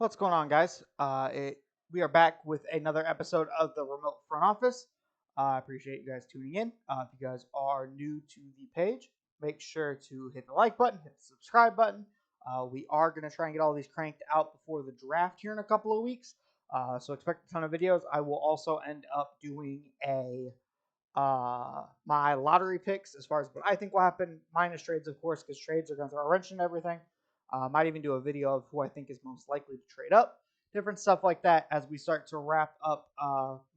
What's going on, guys? We are back with another episode of the Remote Front Office. I appreciate you guys tuning in. If you guys are new to the page, make sure to hit the like button, hit the subscribe button. We are going to try and get all these cranked out before the draft here in a couple of weeks. So expect a ton of videos. I will also end up doing my lottery picks as far as what I think will happen, minus trades, of course, because trades are going to throw a wrench in everything. Might even do a video of who I think is most likely to trade up, different stuff like that as we start to wrap up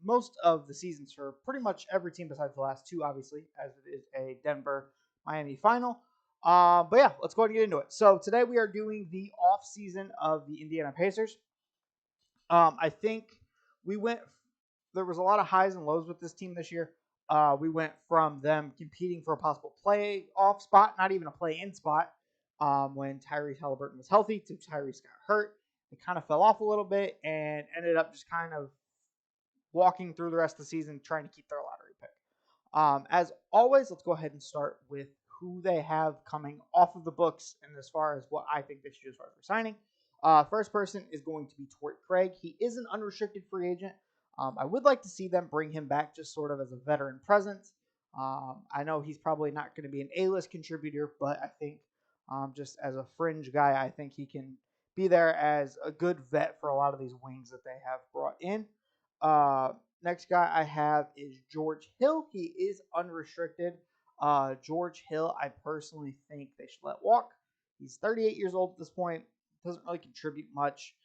most of the seasons for pretty much every team besides the last two, obviously, as it is a Denver-Miami final. But yeah, let's go ahead and get into it. So today we are doing the off season of the Indiana Pacers. I think we went. There was a lot of highs and lows with this team this year. We went from them competing for a possible playoff spot, not even a play-in spot, when Tyrese Halliburton was healthy, to Tyrese got hurt. They kind of fell off a little bit and ended up just kind of walking through the rest of the season trying to keep their lottery pick. As always, let's go ahead and start with who they have coming off of the books and as far as what I think they should do as far as resigning. First person is going to be Torrey Craig. He is an unrestricted free agent. I would like to see them bring him back just sort of as a veteran presence. I know he's probably not going to be an A-list contributor, but I think just as a fringe guy, I think he can be there as a good vet for a lot of these wings that they have brought in. Next guy I have is George Hill. He is unrestricted. George Hill, I personally think they should let walk. He's 38 years old at this point. Doesn't really contribute much.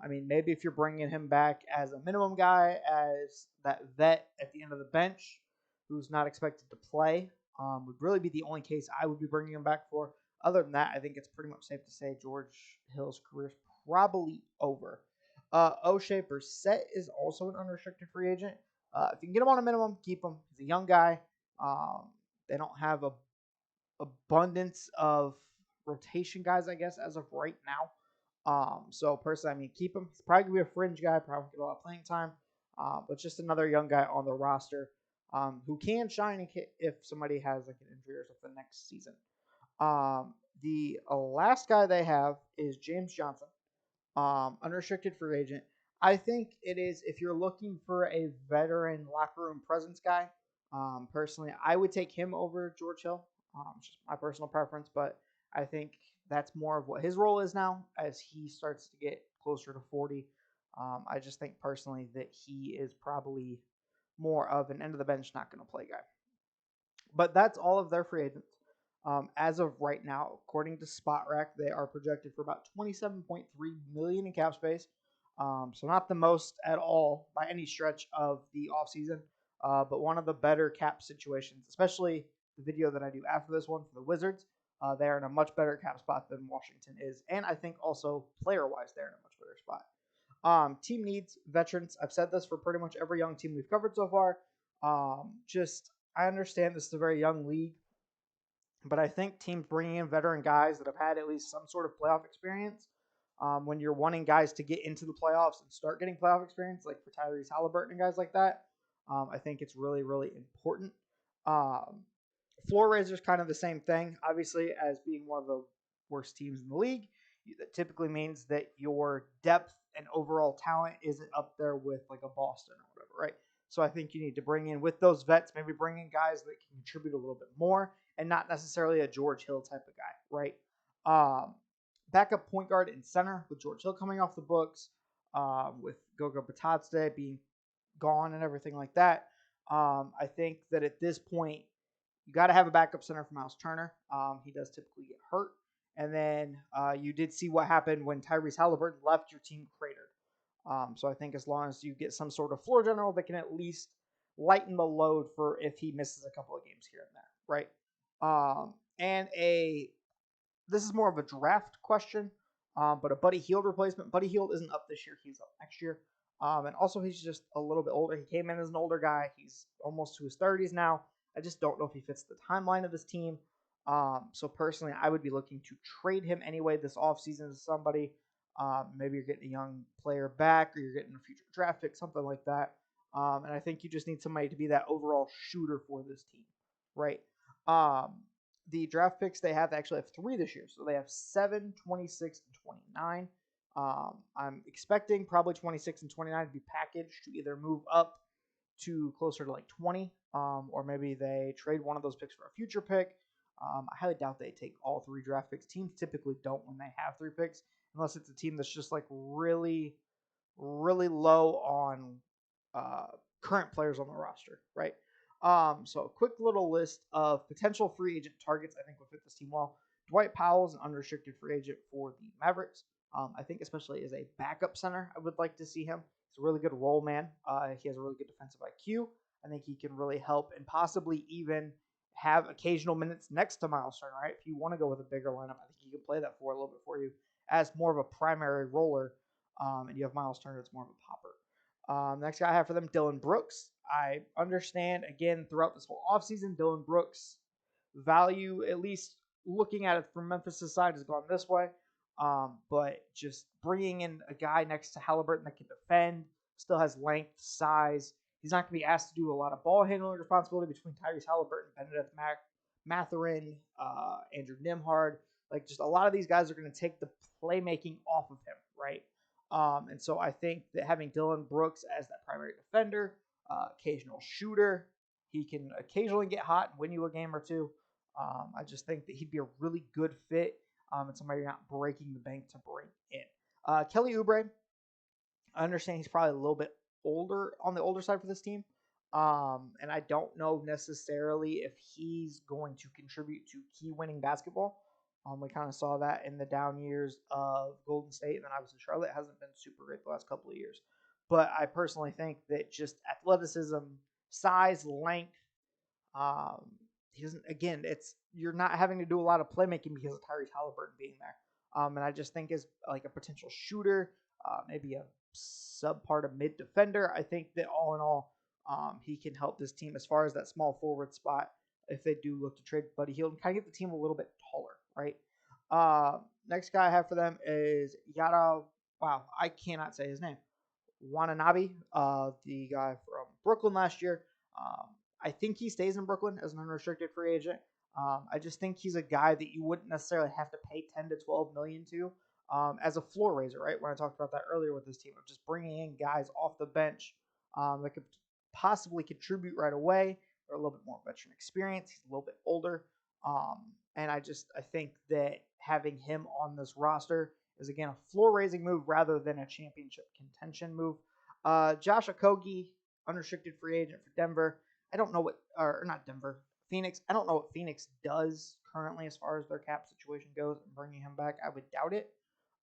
Maybe if you're bringing him back as a minimum guy, as that vet at the end of the bench who's not expected to play, would really be the only case I would be bringing him back for. Other than that, I think it's pretty much safe to say George Hill's career is probably over. O'Shea Brissett is also an unrestricted free agent. If you can get him on a minimum, keep him. He's a young guy. They don't have a abundance of rotation guys, I guess, as of right now. So personally, keep him. He's probably gonna be a fringe guy, probably get a lot of playing time. But just another young guy on the roster who can shine if somebody has like an injury or something next season. The last guy they have is James Johnson, unrestricted free agent. I think it is if you're looking for a veteran locker room presence guy. Personally, I would take him over George Hill. Just my personal preference, but I think that's more of what his role is now as he starts to get closer to 40. I just think personally that he is probably more of an end of the bench, not going to play guy. But that's all of their free agents. As of right now, according to SpotRack, they are projected for about 27.3 million in cap space. So not the most at all by any stretch of the offseason, but one of the better cap situations, especially the video that I do after this one for the Wizards. They are in a much better cap spot than Washington is, and I think also player-wise, they're in a much better spot. Team needs veterans. I've said this for pretty much every young team we've covered so far. I understand this is a very young league, but I think teams bringing in veteran guys that have had at least some sort of playoff experience, when you're wanting guys to get into the playoffs and start getting playoff experience, like for Tyrese Halliburton and guys like that, I think it's really, really important. Floor raisers, kind of the same thing. Obviously, as being one of the worst teams in the league, that typically means that your depth and overall talent isn't up there with like a Boston or whatever, right? So I think you need to bring in with those vets, maybe bring in guys that can contribute a little bit more and not necessarily a George Hill type of guy, right? Backup point guard and center with George Hill coming off the books, with Goga Batatste being gone and everything like that. I think that at this point, you got to have a backup center for Miles Turner. He does typically get hurt. And then you did see what happened when Tyrese Halliburton left, your team cratered. So I think as long as you get some sort of floor general that can at least lighten the load for if he misses a couple of games here and there, right? This is more of a draft question, but a Buddy Hield replacement. Buddy Hield isn't up this year; he's up next year. And also he's just a little bit older. He came in as an older guy. He's almost to his 30s now. I just don't know if he fits the timeline of this team. So personally, I would be looking to trade him anyway this offseason to somebody. Maybe you're getting a young player back or you're getting a future draft pick, something like that. And I think you just need somebody to be that overall shooter for this team, right? The draft picks they actually have 3 this year. So they have 7, 26, and 29. I'm expecting probably 26 and 29 to be packaged to either move up to closer to like 20, or maybe they trade one of those picks for a future pick. I highly doubt they take all 3 draft picks. Teams typically don't when they have 3 picks, unless it's a team that's just like really, really low on uh, current players on the roster, right? So a quick little list of potential free agent targets I think would fit this team well. Dwight Powell is an unrestricted free agent for the Mavericks. I think especially as a backup center, I would like to see him. He's a really good role man. He has a really good defensive IQ. I think he can really help and possibly even have occasional minutes next to Miles Turner, right? If you want to go with a bigger lineup, I think he can play that for a little bit for you as more of a primary roller. And you have Miles Turner that's more of a popper. Next guy I have for them, Dylan Brooks. I understand, again, throughout this whole offseason, Dylan Brooks' value, at least looking at it from Memphis' side, has gone this way. But just bringing in a guy next to Halliburton that can defend, still has length, size. He's not going to be asked to do a lot of ball handling responsibility between Tyrese Halliburton, Benedict Mathurin, Andrew Nimhard. Like, just a lot of these guys are going to take the playmaking off of him, right? And so I think that having Dylan Brooks as that primary defender, occasional shooter, he can occasionally get hot and win you a game or two. I just think that he'd be a really good fit, and somebody you're not breaking the bank to bring in. Kelly Oubre, I understand he's probably a little bit older on the older side for this team. And I don't know necessarily if he's going to contribute to key winning basketball. We kind of saw that in the down years of Golden State, and then obviously Charlotte hasn't been super great the last couple of years. But I personally think that just athleticism, size, length, he doesn't. Again, it's you're not having to do a lot of playmaking because of Tyrese Halliburton being there. And I just think as like a potential shooter, maybe a sub part of mid defender, I think that all in all, he can help this team as far as that small forward spot. If they do look to trade Buddy Hield, kind of get the team a little bit taller, right? Next guy I have for them is Yada. Wow, I cannot say his name. Wananabe, the guy from Brooklyn last year. I think he stays in Brooklyn as an unrestricted free agent. I just think he's a guy that you wouldn't necessarily have to pay 10 to 12 million to as a floor raiser, right? When I talked about that earlier with this team of just bringing in guys off the bench that could possibly contribute right away or a little bit more veteran experience. He's a little bit older. And I think that having him on this roster is, again, a floor raising move rather than a championship contention move. Josh Okogie, unrestricted free agent for Denver. I don't know or not Denver, Phoenix. I don't know what Phoenix does currently as far as their cap situation goes. And bringing him back, I would doubt it.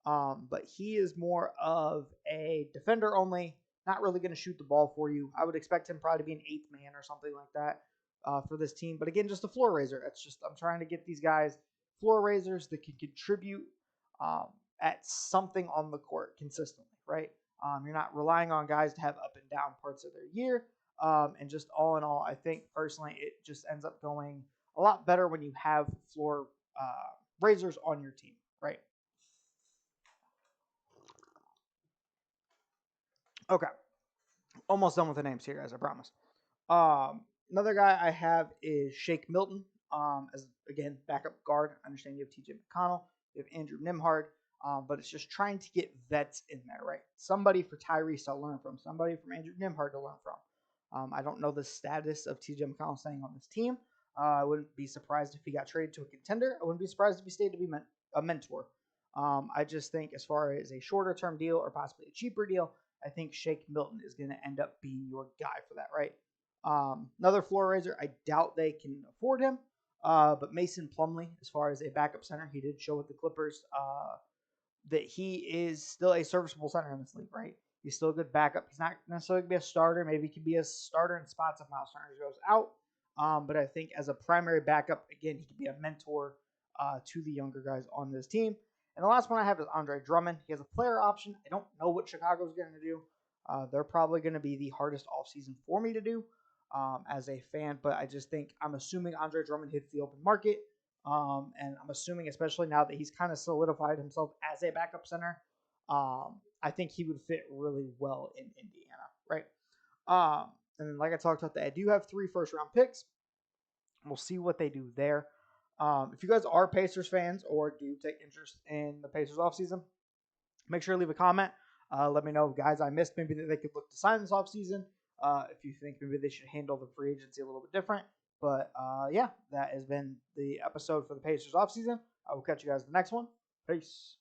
But he is more of a defender only, not really going to shoot the ball for you. I would expect him probably to be an 8th man or something like that for this team. But again, just a floor raiser. I'm trying to get these guys floor raisers that can contribute at something on the court consistently, right? You're not relying on guys to have up and down parts of their year. And just all in all, I think personally it just ends up going a lot better when you have floor raisers on your team, right? Okay. Almost done with the names here, as I promised. Another guy I have is Shake Milton. As again, backup guard. I understand you have TJ McConnell, you have Andrew Nimhard, but it's just trying to get vets in there, right? Somebody for Tyrese to learn from, somebody from Andrew Nimhard to learn from. I don't know the status of TJ McConnell staying on this team. I wouldn't be surprised if he got traded to a contender. I wouldn't be surprised if he stayed to be a mentor. I just think as far as a shorter term deal or possibly a cheaper deal, I think Shake Milton is going to end up being your guy for that, right? Another floor raiser, I doubt they can afford him. But Mason Plumlee, as far as a backup center, he did show with the Clippers that he is still a serviceable center in this league, right? He's still a good backup. He's not necessarily going to be a starter. Maybe he could be a starter in spots if Miles Turner goes out. But I think as a primary backup, again, he could be a mentor to the younger guys on this team. And the last one I have is Andre Drummond. He has a player option. I don't know what Chicago's going to do. They're probably going to be the hardest offseason for me to do as a fan. But I just think I'm assuming Andre Drummond hits the open market. And I'm assuming, especially now that he's kind of solidified himself as a backup center, I think he would fit really well in Indiana, right? And then, like I talked about, I do have 3 first-round picks. We'll see what they do there. If you guys are Pacers fans or do take interest in the Pacers offseason, Make sure to leave a comment. Let me know, guys, I missed maybe that they could look to sign this offseason. If you think maybe they should handle the free agency a little bit different. But yeah, that has been the episode for the Pacers offseason. I will catch you guys in the next one. Peace.